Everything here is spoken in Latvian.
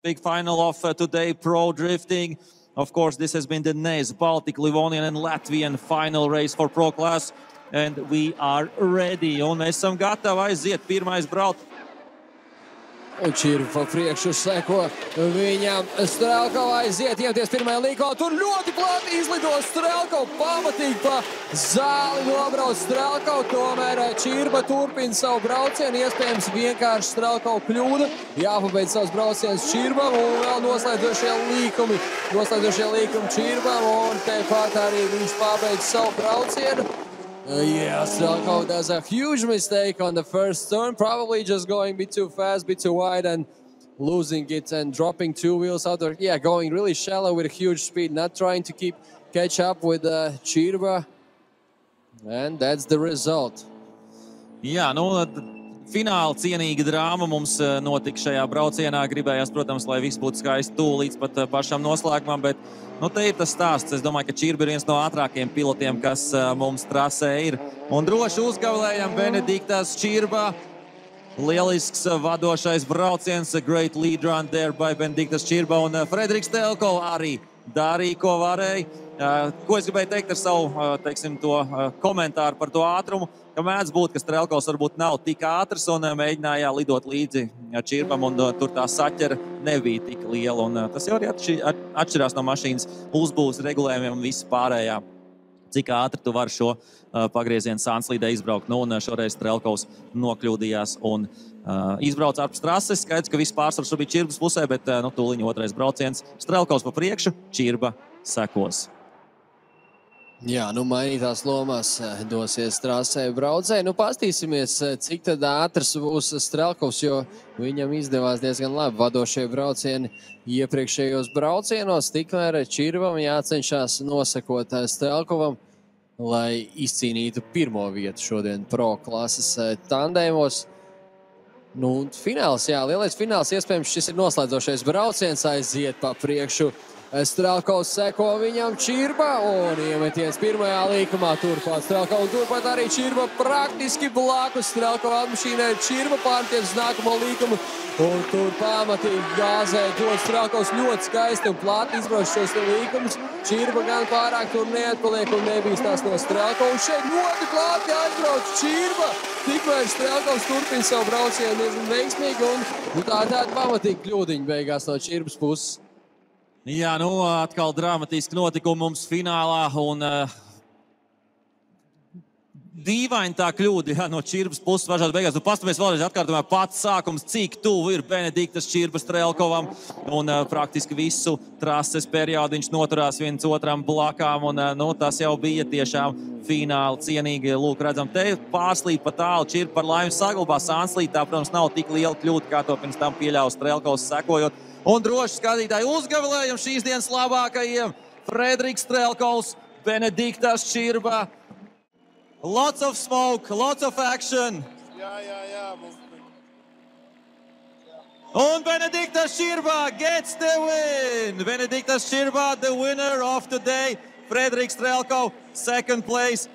Big final of today, Pro Drifting. Of course, this has been the NES, Baltic, Livonian and Latvian final race for Pro Class. And we are ready. Un mēs esam gatavi aiziet pirmais braukt. Un Čirba pa priekšu seko viņam. Strelkov aiziet, ieties pirmajā līko. Tur ļoti plāti izlido Strelkov. Pamatīgi pa zāli nobrauc Strelkov. Tomēr Čirba turpina savu braucienu. Iespējams vienkārši Strelkov kļūda. Jāpabeidz savus braucienus Čirbam un vēl noslēdzošie līkumi. Čirbam un tepat arī viņš pabeidz savu braucienu. Yeah, Strelkov does a huge mistake on the first turn, probably just going a bit too fast, a bit too wide and losing it and dropping two wheels out there. Yeah, going really shallow with a huge speed, not trying to catch up with Čirba. And that's the result. Jā, fināla cienīga drāma mums notika šajā braucienā. Gribējās, protams, lai viss būtu skaisti tūlīdz pat pašam noslēgumam, bet te ir tas stāsts. Es domāju, ka Čirba ir viens no ātrākajiem pilotiem, kas mums trasē ir. Un droši uzgavilējam Benediktas Čirba. Lielisks vadošais brauciens. A great lead run there by Benediktas Čirba. Un Frederiks Strelkov arī darīja, ko varēja. Ko es gribēju teikt ar savu, teiksim, to komentāru par to ātrumu, ka mēdz būt, ka Strelkovs varbūt nav tik ātrs un mēģināja lidot līdzi Čirbam, un tur tā saķera nebija tik liela. Un tas jau arī atšķirās no mašīnas uzbūves regulējumiem un viss pārējā. Cik ātri tu vari šo pagriezienu Sānslīdē izbraukt. Un šoreiz Strelkovs nokļūdījās un izbrauc ārpus trases. Skaidrs, ka viss pārsvars bija Čirbas pusē, bet tūliņ otrais brauciens. Strelkovs pa priekšu, Čirba sekos. Jā, mainītās lomās dosies trasē braucēji. Pastīsimies, cik tad ātrs būs Strelkovs, jo viņam izdevās diezgan labi vadošie braucieni iepriekšējos braucienos. Tikmēr Čirbam jācenšas nosakot Strelkovam, lai izcīnītu pirmo vietu šodien Pro klases tandēmos. Fināls, jā, lielais fināls. Iespējams, šis ir noslēdzošais brauciens, aiziet pa priekšu. Strelkovs seko viņam Čirba un iemetiens pirmajā līkumā. Turpat Strelkov un turpat arī Čirba praktiski blakus Strelkova automašīnai. Čirba pārties uz nākamo līkumu un tur pamatīgi gāzē. Dod Strelkovs ļoti skaisti un plāti izbrauc šos līkumus. Čirba gan pārāk tur neatpaliek un nebīstās no Strelkova. Un šeit ļoti plāti aizbrauc Čirba. Tikmēr Strelkovs turpina savu braucienu diezgan veiksmīgi un tāda pamatīgi kļūdiņa beigās no Čirbas puses. Jā, atkal dramatiski notikumi mums finālā un dīvaini tā kļūda no Čirbas puses pašās beigās. Pastamies vēlreiz atkārtumā pats sākums, cik tuvu ir Benediktas Čirba Strelkovam un praktiski visu trases periodu viņš noturās viens otram blakām un tas jau bija tiešām fināli cienīgi. Lūk, redzam, te pārslīd pa tālu Čirba par laimi saglabā Sānslīd. Tā, protams, nav tik liela kļūda, kā to pirms tam pieļāva Strelkovs sekojot. Un droši skatītāji uzgavilējumi šīs dienas labākajiem. Frederiks Strelkovs, Benediktas Čirba. Lots of smoke, lots of action. Jā. Un Benediktas Čirba gets the win. Benediktas Čirba, the winner of today. Frederiks Strelkov, second place.